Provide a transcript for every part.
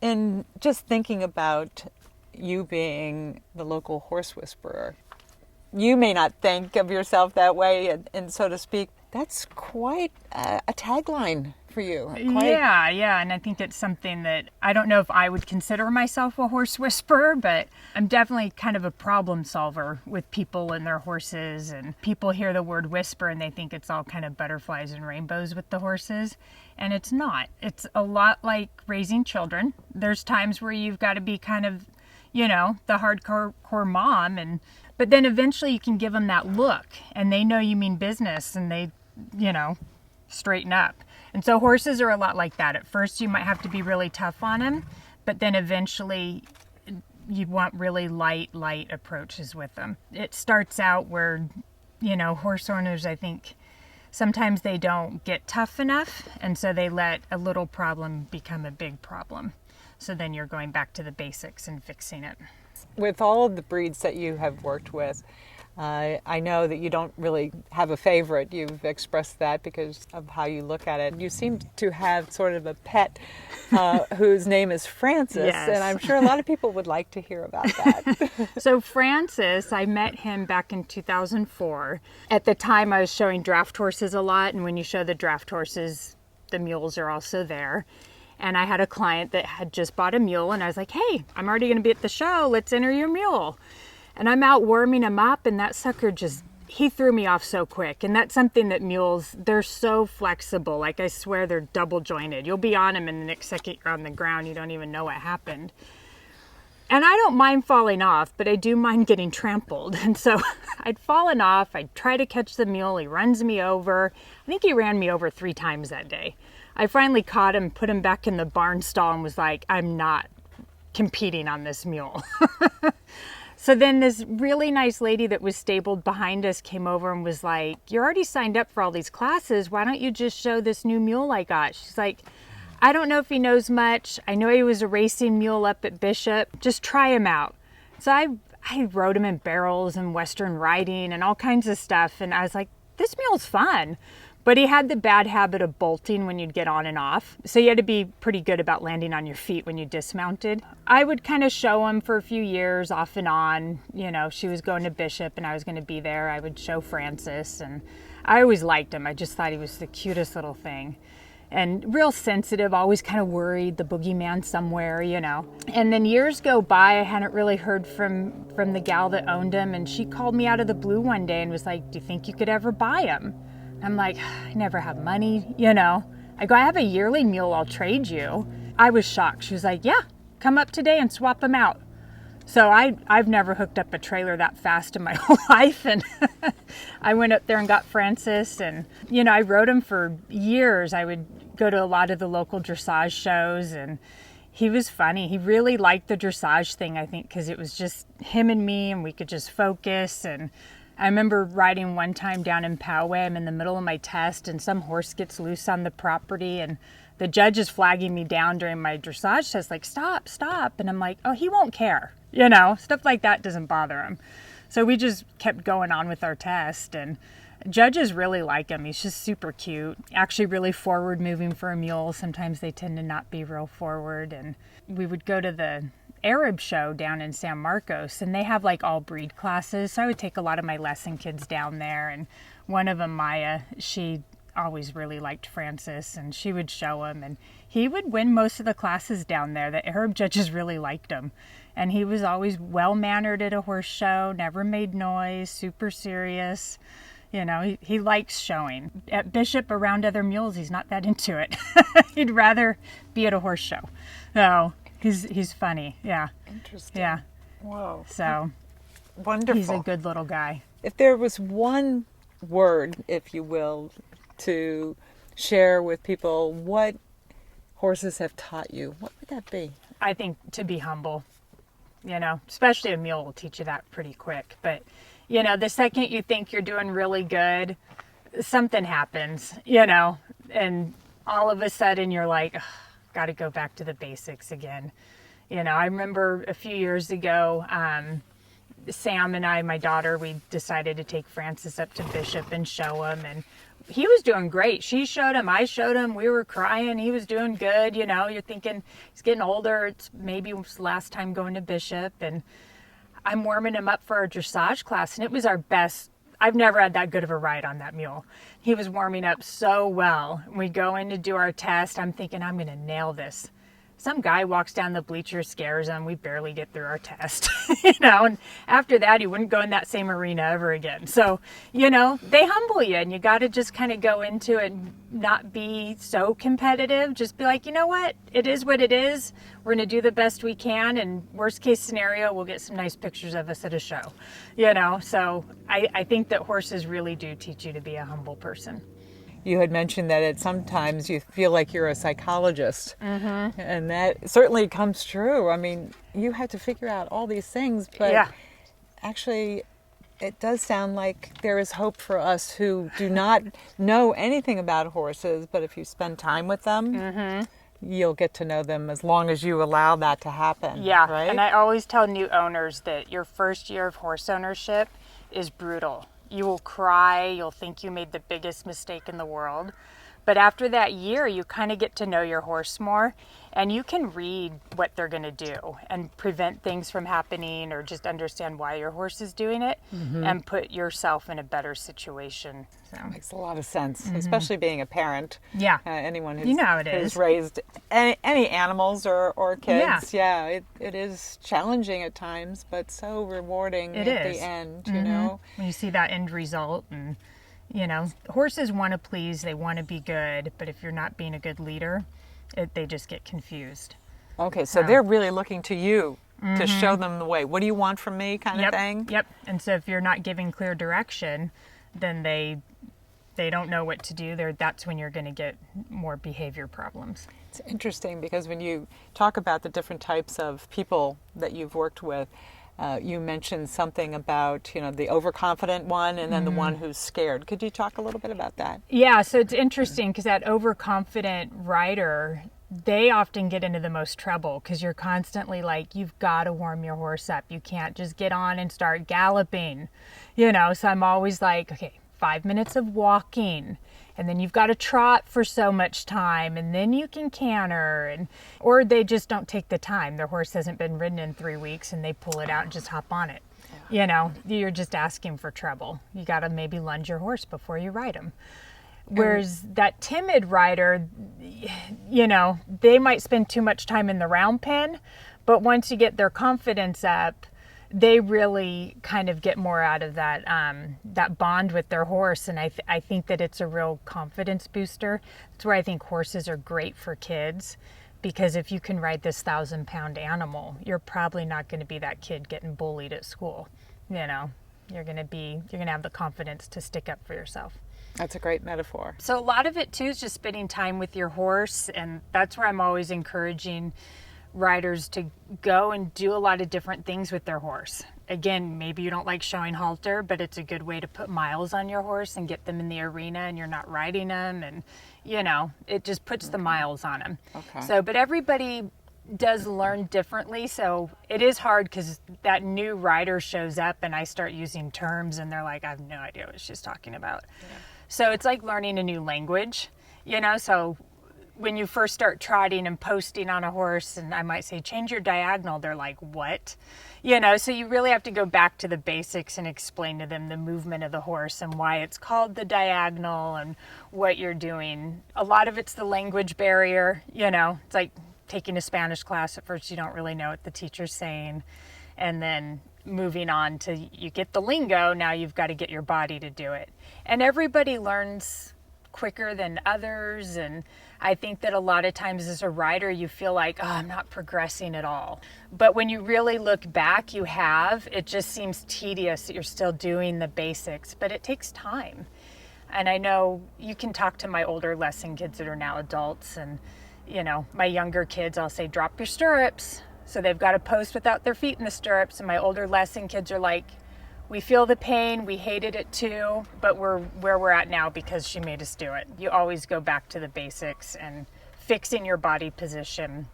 And just thinking about you being the local horse whisperer, you may not think of yourself that way, and so to speak. That's quite a tagline for you. Quite. Yeah, and I think it's something that I don't know if I would consider myself a horse whisperer, but I'm definitely kind of a problem solver with people and their horses. And people hear the word whisper and they think it's all kind of butterflies and rainbows with the horses. And it's not. It's a lot like raising children. There's times where you've got to be kind of, the hardcore mom, but then eventually you can give them that look and they know you mean business and they, straighten up. And so horses are a lot like that. At first you might have to be really tough on them, but then eventually you want really light approaches with them. It starts out where, horse owners, I think, sometimes they don't get tough enough, and so they let a little problem become a big problem. So then you're going back to the basics and fixing it. With all of the breeds that you have worked with, I know that you don't really have a favorite. You've expressed that because of how you look at it. You seem to have sort of a pet whose name is Francis, Yes. and I'm sure a lot of people would like to hear about that. So Francis, I met him back in 2004. At the time I was showing draft horses a lot, and when you show the draft horses, the mules are also there. And I had a client that had just bought a mule, and I was like, hey, I'm already going to be at the show. Let's enter your mule. And I'm out warming him up, and that sucker he threw me off so quick. And that's something that mules, they're so flexible. Like, I swear they're double jointed. You'll be on them, and the next second you're on the ground. You don't even know what happened. And I don't mind falling off, but I do mind getting trampled. And so I'd fallen off. I'd try to catch the mule. He runs me over. I think he ran me over 3 times that day. I finally caught him, put him back in the barn stall, and was like, I'm not competing on this mule. So then this really nice lady that was stabled behind us came over and was like, you're already signed up for all these classes. Why don't you just show this new mule I got? She's like, I don't know if he knows much. I know he was a racing mule up at Bishop. Just try him out. So I rode him in barrels and Western riding and all kinds of stuff. And I was like, this mule's fun. But he had the bad habit of bolting when you'd get on and off. So you had to be pretty good about landing on your feet when you dismounted. I would kind of show him for a few years off and on. She was going to Bishop and I was going to be there. I would show Francis, and I always liked him. I just thought he was the cutest little thing. And real sensitive, always kind of worried, the boogeyman somewhere. And then years go by, I hadn't really heard from the gal that owned him. And she called me out of the blue one day and was like, do you think you could ever buy him? I'm like, I never have money, I go, I have a yearling mule, I'll trade you. I was shocked. She was like, yeah, come up today and swap him out. So I've never hooked up a trailer that fast in my whole life. And I went up there and got Francis, and, I rode him for years. I would go to a lot of the local dressage shows, and he was funny. He really liked the dressage thing, I think, because it was just him and me, and we could just focus. And I remember riding one time down in Poway. I'm in the middle of my test, and some horse gets loose on the property, and the judge is flagging me down during my dressage test, like, stop. And I'm like, oh, he won't care. Stuff like that doesn't bother him. So we just kept going on with our test, and judges really like him. He's just super cute, actually really forward moving for a mule. Sometimes they tend to not be real forward. And we would go to the Arab show down in San Marcos, and they have like all breed classes. So I would take a lot of my lesson kids down there, and one of them, Maya, she always really liked Francis, and she would show him, and he would win most of the classes down there. The Arab judges really liked him, and he was always well-mannered at a horse show, never made noise, super serious. He likes showing. At Bishop, around other mules, he's not that into it. He'd rather be at a horse show. So he's funny. Yeah. Interesting. Yeah. Whoa. So Wonderful. he's a good little guy. If there was one word, if you will, to share with people what horses have taught you, what would that be? I think to be humble, especially a mule will teach you that pretty quick. But, the second you think you're doing really good, something happens, and all of a sudden you're like, got to go back to the basics again. I remember a few years ago, Sam and I, my daughter, we decided to take Francis up to Bishop and show him, and he was doing great. She showed him, I showed him, we were crying, he was doing good. You know, you're thinking he's getting older, it's maybe his last time going to Bishop, and I'm warming him up for our dressage class, and it was our best. I've never had that good of a ride on that mule. He was warming up so well. We go in to do our test. I'm thinking, I'm going to nail this. Some guy walks down the bleacher, scares him. We barely get through our test, you know, and after that, he wouldn't go in that same arena ever again. So, you know, they humble you, and you got to just kind of go into it and not be so competitive. Just be like, you know what? It is what it is. We're going to do the best we can. And worst case scenario, we'll get some nice pictures of us at a show, you know? So I think that horses really do teach you to be a humble person. You had mentioned that sometimes you feel like you're a psychologist, and that certainly comes true. I mean, you had to figure out all these things, but actually it does sound like there is hope for us who do not know anything about horses, but if you spend time with them, you'll get to know them as long as you allow that to happen. Yeah, right? And I always tell new owners that your first year of horse ownership is brutal. You will cry, you'll think you made the biggest mistake in the world. But after that year, you kind of get to know your horse more, and you can read what they're going to do and prevent things from happening, or just understand why your horse is doing it and put yourself in a better situation. So. Makes a lot of sense, especially being a parent. Yeah. Anyone who's, You know how it who's is. raised any animals or kids. Yeah, it is challenging at times, but so rewarding It at is. the end, you know? When you see that end result, and you know, horses want to please, they want to be good, but if you're not being a good leader, they just get confused. Okay, so they're really looking to you to show them the way. What do you want from me, kind of thing? Yep. And so if you're not giving clear direction, then they don't know what to do. That's when you're going to get more behavior problems. It's interesting because when you talk about the different types of people that you've worked with, you mentioned something about, you know, the overconfident one and then the one who's scared. Could you talk a little bit about that? Yeah, so it's interesting because that overconfident rider, they often get into the most trouble because you're constantly like, you've got to warm your horse up. You can't just get on and start galloping, you know? So I'm always like, okay, 5 minutes of walking, and then you've got to trot for so much time, and then you can canter, or they just don't take the time. Their horse hasn't been ridden in 3 weeks and they pull it out and just hop on it. You know, you're just asking for trouble. You got to maybe lunge your horse before you ride him. Whereas that timid rider, you know, they might spend too much time in the round pen, but once you get their confidence up, they really kind of get more out of that that bond with their horse, and I think that it's a real confidence booster. That's where I think horses are great for kids, because if you can ride this 1,000-pound animal, you're probably not going to be that kid getting bullied at school. You know, you're going to have the confidence to stick up for yourself. That's a great metaphor. So a lot of it too is just spending time with your horse, and that's where I'm always encouraging riders to go and do a lot of different things with their horse. Again, maybe you don't like showing halter, but it's a good way to put miles on your horse and get them in the arena, and you're not riding them, and you know, it just puts the miles on them. Okay. So, but everybody does learn differently, so it is hard because that new rider shows up and I start using terms and they're like, I have no idea what she's talking about. Yeah. So it's like learning a new language, you know. So when you first start trotting and posting on a horse, and I might say, change your diagonal, they're like, what? You know, so you really have to go back to the basics and explain to them the movement of the horse and why it's called the diagonal and what you're doing. A lot of it's the language barrier, you know. It's like taking a Spanish class. At first you don't really know what the teacher's saying, and then moving on to you get the lingo, now you've got to get your body to do it. And everybody learns quicker than others, and I think that a lot of times as a rider you feel like, oh, I'm not progressing at all. But when you really look back, you have. It just seems tedious that you're still doing the basics, but it takes time. And I know you can talk to my older lesson kids that are now adults, and you know, my younger kids, I'll say, drop your stirrups. So they've got to post without their feet in the stirrups, and my older lesson kids are like, we feel the pain, we hated it too, but we're where we're at now because she made us do it. You always go back to the basics and fixing your body position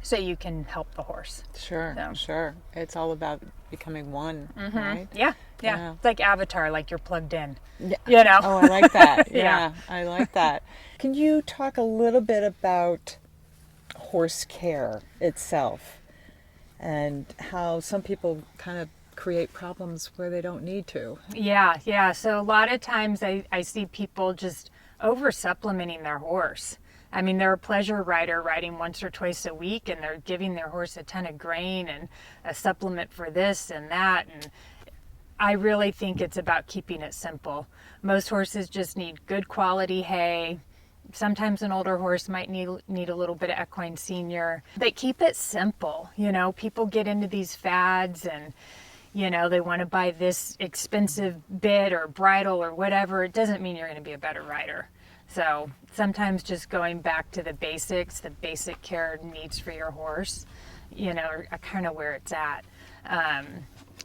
so you can help the horse. Sure, So. sure. It's all about becoming one, right? Yeah. Yeah. It's like Avatar, like you're plugged in. Yeah. You know? Oh, I like that. Yeah. Yeah, I like that. Can you talk a little bit about horse care itself and how some people kind of create problems where they don't need to? Yeah. So a lot of times I see people just over supplementing their horse. I mean, they're a pleasure rider riding once or twice a week, and they're giving their horse a ton of grain and a supplement for this and that. And I really think it's about keeping it simple. Most horses just need good quality hay. Sometimes an older horse might need a little bit of equine senior. But keep it simple. You know, people get into these fads and, you know, they want to buy this expensive bit or bridle or whatever. It doesn't mean you're going to be a better rider. So sometimes just going back to the basics, the basic care needs for your horse, you know, are kind of where it's at.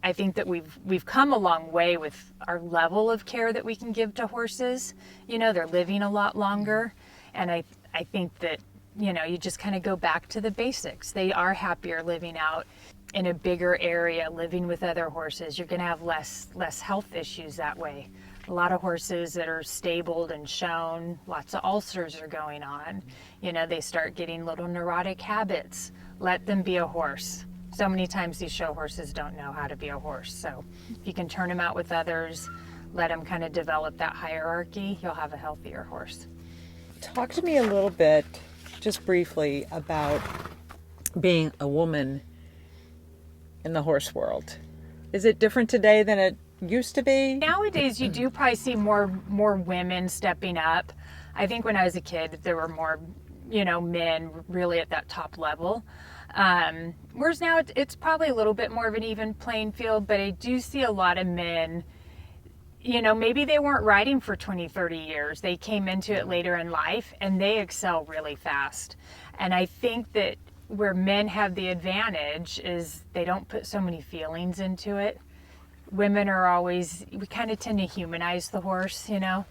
I think that we've come a long way with our level of care that we can give to horses. You know, they're living a lot longer, and I think that, you know, you just kind of go back to the basics. They are happier living out in a bigger area, living with other horses. You're going to have less health issues that way. A lot of horses that are stabled and shown, lots of ulcers are going on. You know, they start getting little neurotic habits. Let them be a horse. So many times these show horses don't know how to be a horse. So if you can turn them out with others, let them kind of develop that hierarchy, you'll have a healthier horse. Talk to me a little bit, just briefly, about being a woman in the horse world. Is it different today than it used to be? Nowadays, you do probably see more women stepping up. I think when I was a kid, there were more, you know, men really at that top level. Whereas now it's probably a little bit more of an even playing field, but I do see a lot of men, you know, maybe they weren't riding for 20, 30 years. They came into it later in life and they excel really fast. And I think that where men have the advantage is they don't put so many feelings into it. Women are always, we kind of tend to humanize the horse, you know.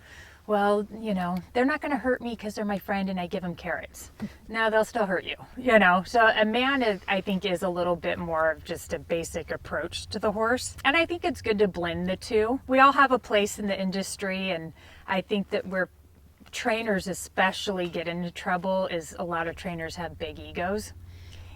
Well, you know, they're not going to hurt me because they're my friend and I give them carrots. No, they'll still hurt you, you know. So a man, I think, is a little bit more of just a basic approach to the horse. And I think it's good to blend the two. We all have a place in the industry, and I think that where trainers especially get into trouble is a lot of trainers have big egos.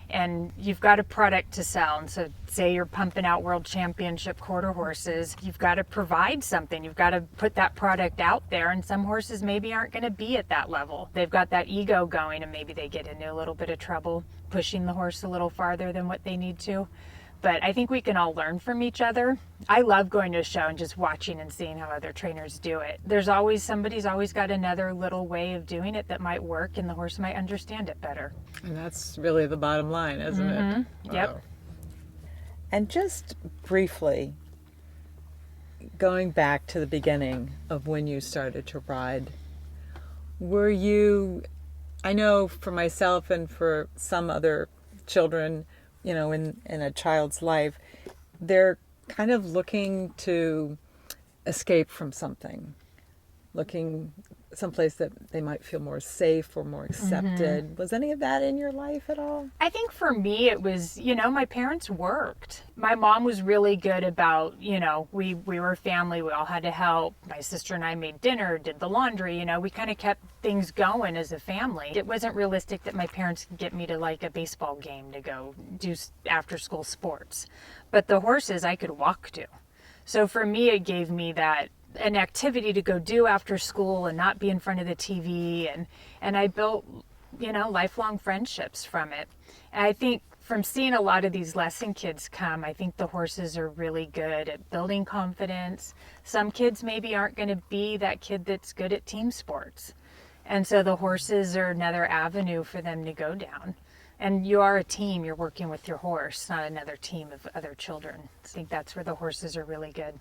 And you've got a product to sell. And so say you're pumping out world championship quarter horses, you've got to provide something. You've got to put that product out there. And some horses maybe aren't going to be at that level. They've got that ego going and maybe they get into a little bit of trouble pushing the horse a little farther than what they need to. But I think we can all learn from each other. I love going to a show and just watching and seeing how other trainers do it. There's always, somebody's always got another little way of doing it that might work and the horse might understand it better. And that's really the bottom line, isn't it? Yep. Wow. And just briefly, going back to the beginning of when you started to ride, were you, I know for myself and for some other children, you know, in a child's life, they're kind of looking to escape from something, looking someplace that they might feel more safe or more accepted. Was any of that in your life at all? I think for me it was, you know, my parents worked. My mom was really good about, you know, we were a family, we all had to help. My sister and I made dinner, did the laundry, you know, we kind of kept things going as a family. It wasn't realistic that my parents could get me to like a baseball game to go do after school sports. But the horses I could walk to. So for me it gave me that an activity to go do after school and not be in front of the TV, and I built, you know, lifelong friendships from it. And I think from seeing a lot of these lesson kids come, I think the horses are really good at building confidence. Some kids maybe aren't going to be that kid that's good at team sports. And so the horses are another avenue for them to go down. And you are a team, you're working with your horse, not another team of other children. I think that's where the horses are really good.